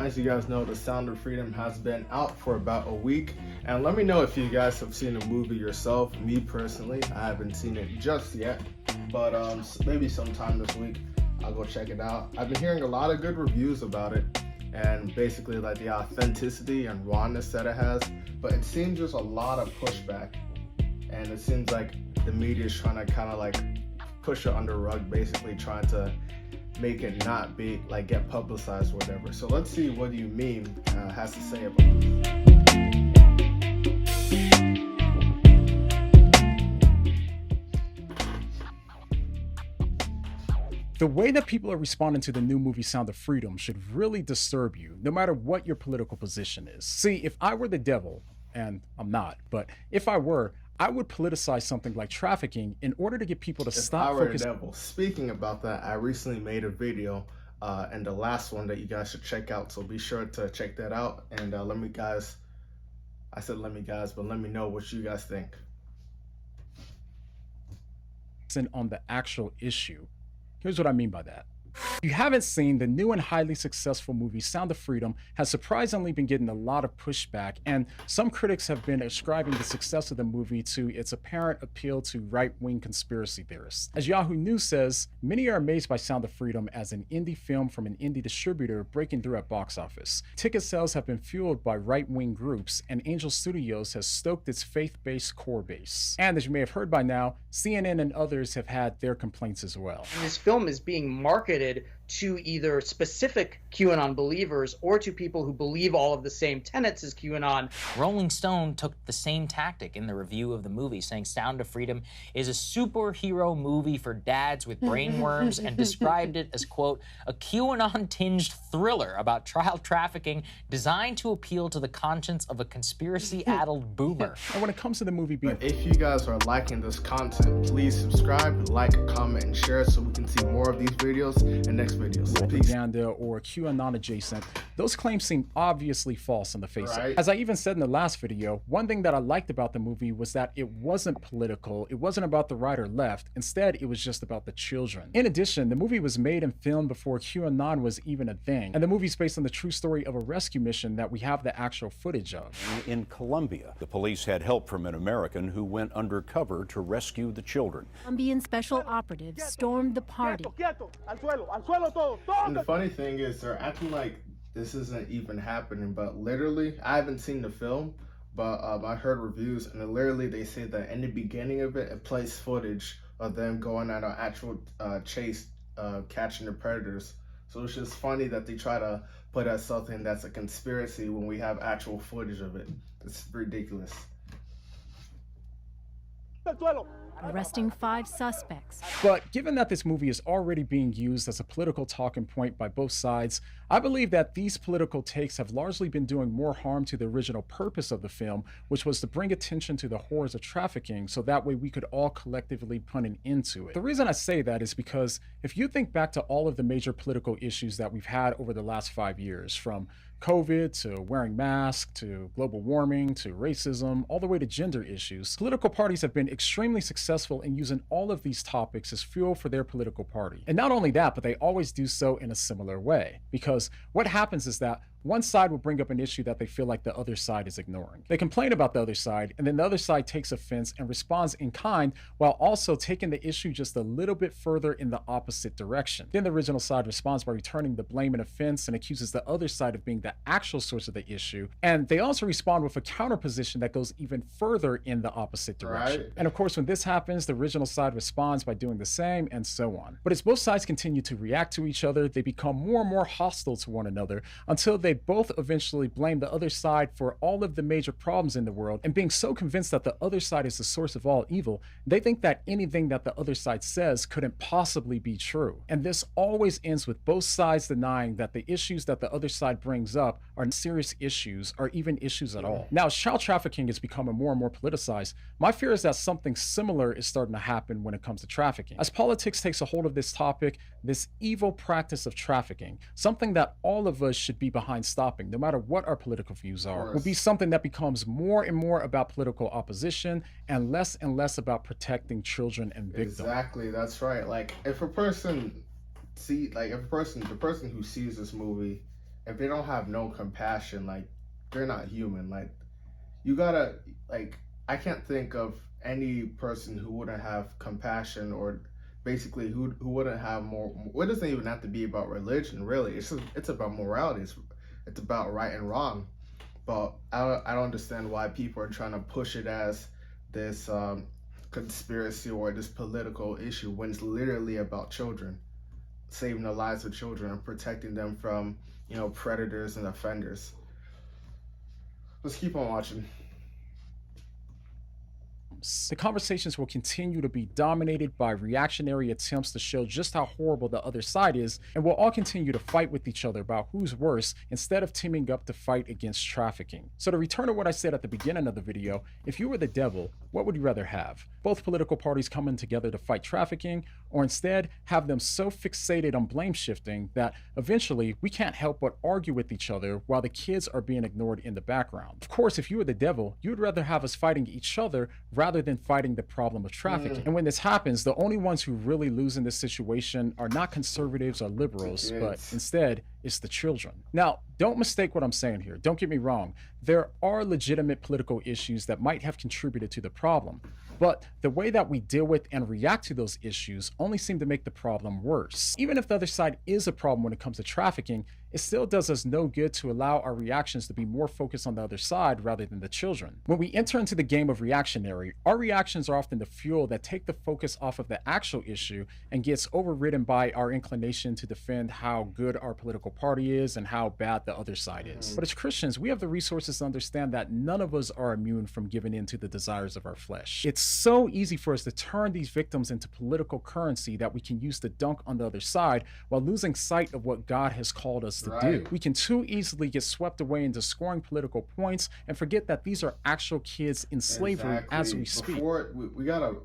As you guys know, The Sound of Freedom has been out for about a week, and let me know if you guys have seen the movie yourself. Me personally, I haven't seen it just yet, but maybe sometime this week I'll go check it out. I've been hearing a lot of good reviews about it, and basically like the authenticity and rawness that it has, but it seems there's a lot of pushback, and it seems like the media is trying to kind of like push it under the rug, basically trying to make it not be like get publicized or whatever. So let's see what You Meme has to say about this. The way that people are responding to the new movie Sound of Freedom should really disturb you, no matter what your political position is. See, if I were the devil, and I'm not, but if I were, I would politicize something like trafficking in order to get people to stop focusing. Devil. Speaking about that, I recently made a video and the last one that you guys should check out, so be sure to check that out. And let me know what you guys think. On the actual issue. Here's what I mean by that. If you haven't seen, the new and highly successful movie Sound of Freedom has surprisingly been getting a lot of pushback, and some critics have been ascribing the success of the movie to its apparent appeal to right-wing conspiracy theorists. As Yahoo News says, many are amazed by Sound of Freedom as an indie film from an indie distributor breaking through at box office. Ticket sales have been fueled by right-wing groups, and Angel Studios has stoked its faith-based core base. And as you may have heard by now, CNN and others have had their complaints as well. This film is being marketed to either specific QAnon believers or to people who believe all of the same tenets as QAnon. Rolling Stone took the same tactic in the review of the movie, saying Sound of Freedom is a superhero movie for dads with brainworms and described it as, quote, a QAnon-tinged thriller about child trafficking designed to appeal to the conscience of a conspiracy-addled boomer. And when it comes to the movie being... If you guys are liking this content, please subscribe, like, comment, and share so we can see more of these videos and next videos. propaganda or QAnon adjacent, those claims seem obviously false on the face of it. As I even said in the last video, one thing that I liked about the movie was that it wasn't political, it wasn't about the right or left, instead it was just about the children. In addition, the movie was made and filmed before QAnon was even a thing, and the movie's based on the true story of a rescue mission that we have the actual footage of. In Colombia, the police had help from an American who went undercover to rescue the children. Colombian special operatives stormed the party. And the funny thing is, they're acting like this isn't even happening, but literally, I haven't seen the film, but I heard reviews, and literally they say that in the beginning of it, it plays footage of them going on an actual chase, catching the predators. So it's just funny that they try to put as something that's a conspiracy when we have actual footage of it. It's ridiculous. Arresting 5 suspects. But given that this movie is already being used as a political talking point by both sides, I believe that these political takes have largely been doing more harm to the original purpose of the film, which was to bring attention to the horrors of trafficking so that way we could all collectively put an end to it. The reason I say that is because if you think back to all of the major political issues that we've had over the last 5 years, from COVID to wearing masks to global warming to racism, all the way to gender issues, political parties have been extremely successful in using all of these topics as fuel for their political party. And not only that, but they always do so in a similar way. Because what happens is that one side will bring up an issue that they feel like the other side is ignoring. They complain about the other side, and then the other side takes offense and responds in kind while also taking the issue just a little bit further in the opposite direction. Then the original side responds by returning the blame and offense and accuses the other side of being the actual source of the issue. And they also respond with a counterposition that goes even further in the opposite direction. And of course, when this happens, the original side responds by doing the same, and so on. But as both sides continue to react to each other, they become more and more hostile to one another until they both eventually blame the other side for all of the major problems in the world, and being so convinced that the other side is the source of all evil, they think that anything that the other side says couldn't possibly be true. And this always ends with both sides denying that the issues that the other side brings up are serious issues or even issues at all. Now, as child trafficking is becoming more and more politicized, my fear is that something similar is starting to happen when it comes to trafficking. As politics takes a hold of this topic, this evil practice of trafficking, something that all of us should be behind stopping, no matter what our political views are, will be something that becomes more and more about political opposition and less about protecting children and victims. Exactly, that's right. Like, if a person the person who sees this movie if they don't have no compassion, like, they're not human. Like, you gotta, like, I can't think of any person who wouldn't have compassion, or basically who wouldn't have more. It doesn't even have to be about religion, really. It's about morality. It's about right and wrong. But I don't understand why people are trying to push it as this conspiracy or this political issue when it's literally about children, saving the lives of children and protecting them from, you know, predators and offenders. Let's keep on watching. The conversations will continue to be dominated by reactionary attempts to show just how horrible the other side is, and we'll all continue to fight with each other about who's worse instead of teaming up to fight against trafficking. So to return to what I said at the beginning of the video, if you were the devil, what would you rather have? Both political parties coming together to fight trafficking, or instead have them so fixated on blame shifting that eventually we can't help but argue with each other while the kids are being ignored in the background? Of course, if you were the devil, you would rather have us fighting each other rather than fighting the problem of trafficking. And when this happens, the only ones who really lose in this situation are not conservatives or liberals, but instead it's the children. Now, don't mistake what I'm saying here. Don't get me wrong. There are legitimate political issues that might have contributed to the problem, but the way that we deal with and react to those issues only seem to make the problem worse. Even if the other side is a problem when it comes to trafficking, it still does us no good to allow our reactions to be more focused on the other side rather than the children. When we enter into the game of reactionary, our reactions are often the fuel that take the focus off of the actual issue and gets overridden by our inclination to defend how good our political party is and how bad the other side is. But as Christians, we have the resources to understand that none of us are immune from giving in to the desires of our flesh. It's so easy for us to turn these victims into political currency that we can use to dunk on the other side while losing sight of what God has called us to do. We can too easily get swept away into scoring political points and forget that these are actual kids in slavery as we speak. We gotta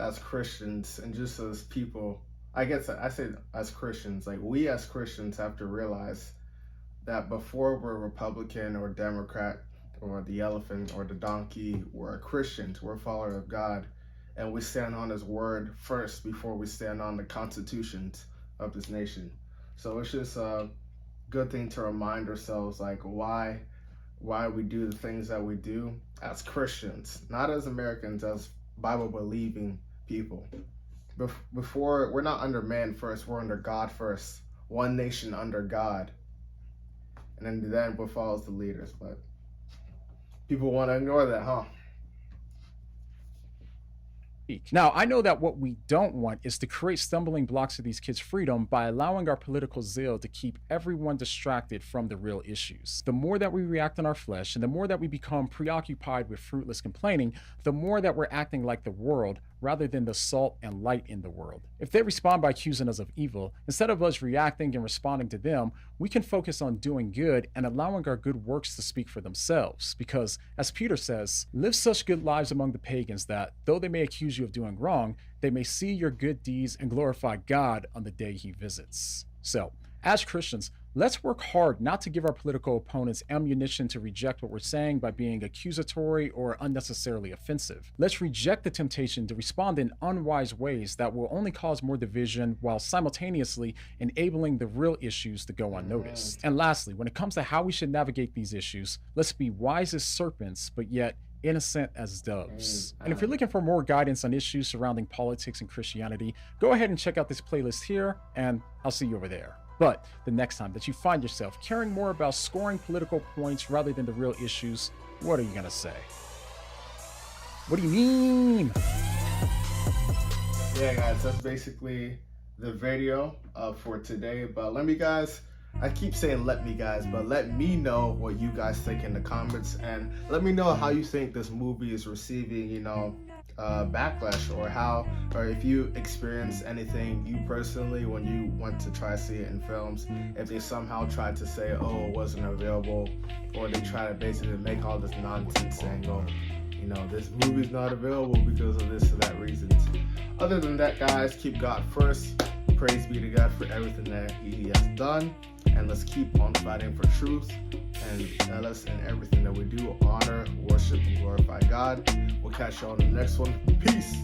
as Christians and just as people, I guess I say as Christians, like, we as Christians have to realize that before we're Republican or Democrat or the elephant or the donkey, we're Christians, we're followers of God, and we stand on His word first before we stand on the constitutions of this nation. So it's just a good thing to remind ourselves, like, why we do the things that we do as Christians, not as Americans, as Bible-believing people. Before, we're not under man first, we're under God first. One nation under God. And then what follows the leaders. But people want to ignore that, huh? Now, I know that what we don't want is to create stumbling blocks to these kids' freedom by allowing our political zeal to keep everyone distracted from the real issues. The more that we react on our flesh and the more that we become preoccupied with fruitless complaining, the more that we're acting like the world rather than the salt and light in the world. If they respond by accusing us of evil, instead of us reacting and responding to them, we can focus on doing good and allowing our good works to speak for themselves. Because, as Peter says, live such good lives among the pagans that, though they may accuse you of doing wrong, they may see your good deeds and glorify God on the day He visits. So, as Christians, let's work hard not to give our political opponents ammunition to reject what we're saying by being accusatory or unnecessarily offensive. Let's reject the temptation to respond in unwise ways that will only cause more division while simultaneously enabling the real issues to go unnoticed. And lastly, when it comes to how we should navigate these issues, let's be wise as serpents, but yet innocent as doves. And if you're looking for more guidance on issues surrounding politics and Christianity, go ahead and check out this playlist here, and I'll see you over there. But the next time that you find yourself caring more about scoring political points rather than the real issues, what are you gonna say? What do you mean? Yeah, guys, that's basically the video for today. But I keep saying let me know what you guys think in the comments, and let me know how you think this movie is receiving, backlash, or if you experience anything you personally when you went to try to see it in films, if they somehow tried to say, oh, it wasn't available, or they try to basically make all this nonsense saying, oh, this movie's not available because of this or that reasons. Other than that, guys, keep God first. Praise be to God for everything that He has done, and let's keep on fighting for truth, and let us in everything that we do honor, worship, and glorify God. We'll catch you on the next one. Peace.